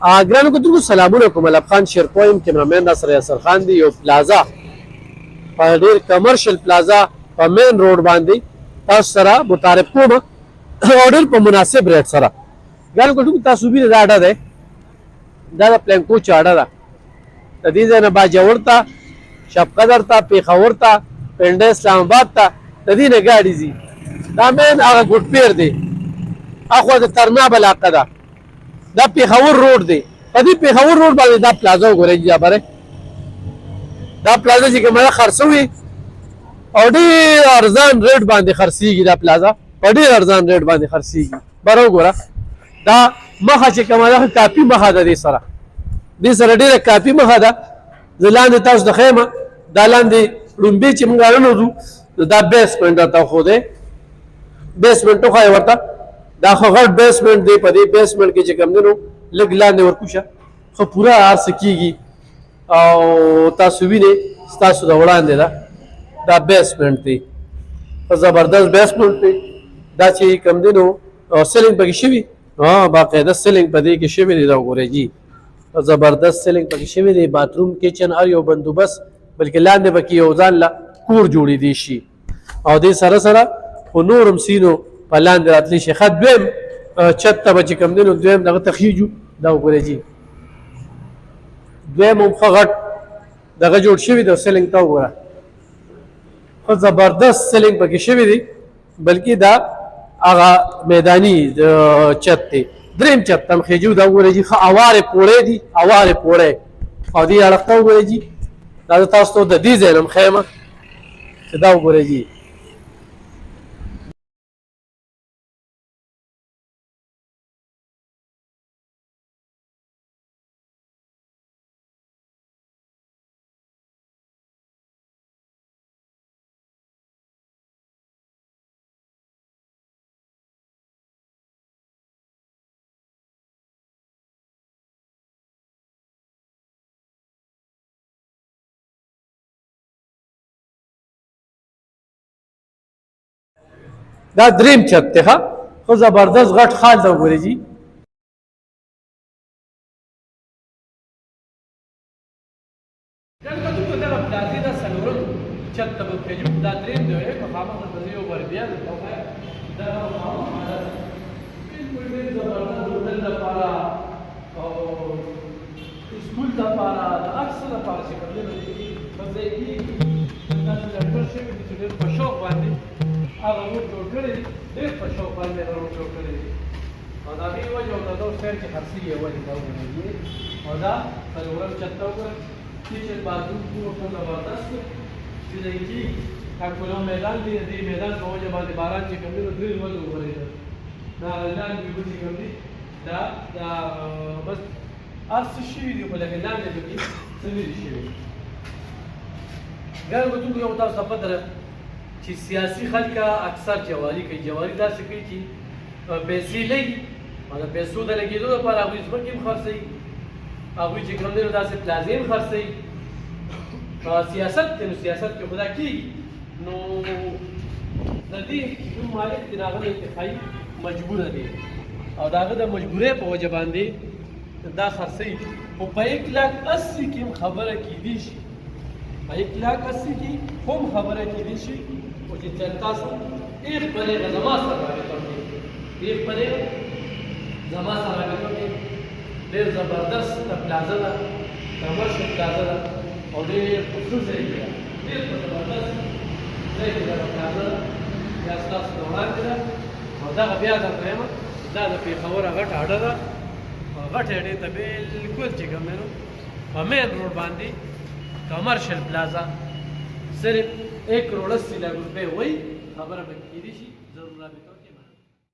ګرانو کتونکو سلامونه کوم. ملک خان شیرپویم کیمرامین ناصر یاسر خان دی. یو پلازا په ډېر کمرشل پلازا په مین روډ باندې تاسو سره متعارف کوم او ډېر په مناسب ریټ سره. ګرانو کتونکو تاسو وینئ دا اډه دی، دا د پلینکو چا اډه ده. د دې ځای نه باجوړ ته، شب قدر ته، پېښور ته، پنډه اسلام آباد ته د دې نه ګاډي ځي. دا مین هغه ګوټ پیر دی، اخوا د ترناب علاقه ده. دا پېښور روډ دی. په دې پېښور روډ باندې دا پلازا وګورئ جی جابره. دا پلازا چې کومه خرڅوي او ډېر ارزان ریټ باندې خرڅېږي. دا پلازا په ډېر ارزان ریټ باندې خرڅېږي. بره وګوره دا مخه چې کومه ده کاپي مخه ده. دې سره ډېره کاپي مخه ده. زه لاندې تاسو ته ښیم. دا لاندې ړومبې چې موږ راننوځو دا بیسمنټ درته ښودی. بیسمنټ وښایې ورته. دا خو غټ بیسمنټ دی. په دې بیسمنټ کې چې کوم دی نو لږ لاندې ورکوشه خو پوره هر څه کېږي او تاسو وینئ ستاسو د وړاندې ده. دا بیسمنټ دی، ښه زبردست بیسمنټ دی. دا چې کوم دی نو سیلینګ پکې شوي، باقاعده سیلینګ په دې کې شوي دی. دا وګورئ جي زبردست سیلینګ پکې شوي دی. باتروم کچن هر یو بندوبست، بلکې لاندې پکې یو ځان له کور جوړېدی شي او دې سره سره خو نور هم سینو په لاندې راتلی شي. ښه دویم چت ته به چې کوم دی نو دویم دغه ته خیجو. دا وګورئ جي دویم هم ښه غټ دغه جوړ شوي دی. سیلینګ ته وګوره ښه زبردست سیلینګ پکې شوي دی. بلکې دا هغه میداني چت دی. دریم چت ته هم خیجو. دا وګورئ جي ښه اوارې پوړی دي، اوارې پوړی. او دې اړخ ته وګورئ جي دا زه تاسو ته د دې ځای نه هم ښیم چې دا وګورئ جي دا دریم چت دی. ښه خو زبردست غټ خال ته وګورئ جي دغه پلازې دا څلورم چت ته به خېجو. دا دریم دی مخامخ د زه یو بار بیا درته وښیم. دغه بلکل ډېر زبردست هوټل لپاره او سکول لپاره د هر څه لپاره چې کوم دی نو دې کې په ځای کېږي. تاسو ډاکټر شوي دي چې ډېر په شوق باندې هغه روډ جوړ کړی دی. ډېر په شوق باندې هغه روډ جوړ کړی دی او د هغې وجه او د دغه شهر کې خرڅېږي ولې دا وګورئ. او دا څلورم چت ته وګورئ. کچن باتروم ټول زبردست دی. چې دی کېږي کلکلو میدان دی. د دې میدان په وجه باندې باران چې کوم دی نو ډېر ولې وغورېده. دا لاندې اوبه چې کوم دي دا بس هر څه شوي دي خو لکه لاندې پکې څه نه دي شوي. ګرانو کتونکو یو تاسو ته پته ده چې سیاسي خلک اکثر جواري کوي. جواري داسې کوي چې پیسې لګي او د پیسو د لګېدو لپاره هغوی ځمکې هم خرڅوي، هغوی چې کوم دی نو داسې پلازې هم خرڅوي. سیاست دی نو سیاست کې خو دا کېږي نو د دې کوم مالک دی هغه د انتخابي مجبوره دی او د هغه د مجبورۍ په وجه باندې دا خرڅوي. خو په 1,80,000 کې هم خبره کېدی شي، په 1,80,000 کې هم خبره کېدی شي او چې تاسو ایک پرې زما سره رابطه وکړئ، ایک پرې زما سره رابطه وکړئ. ډېر زبردست پلازا ده، کمرشل پلازا ده او ډېر په ښه ځای کې ده. ډېر په زبردست ځای کې دغه پلازا ده. بیا ستاسو د وړاندې ده او دغه بیا درته وایم دا د پېښور غټه اډه ده. غټې اډې ته بلکل چې کوم دی نو په مین روډ باندې کمرشل پلازا صرف 1,80,00,000 روپۍ وایي. خبره به کېدی شي ضرور رابطه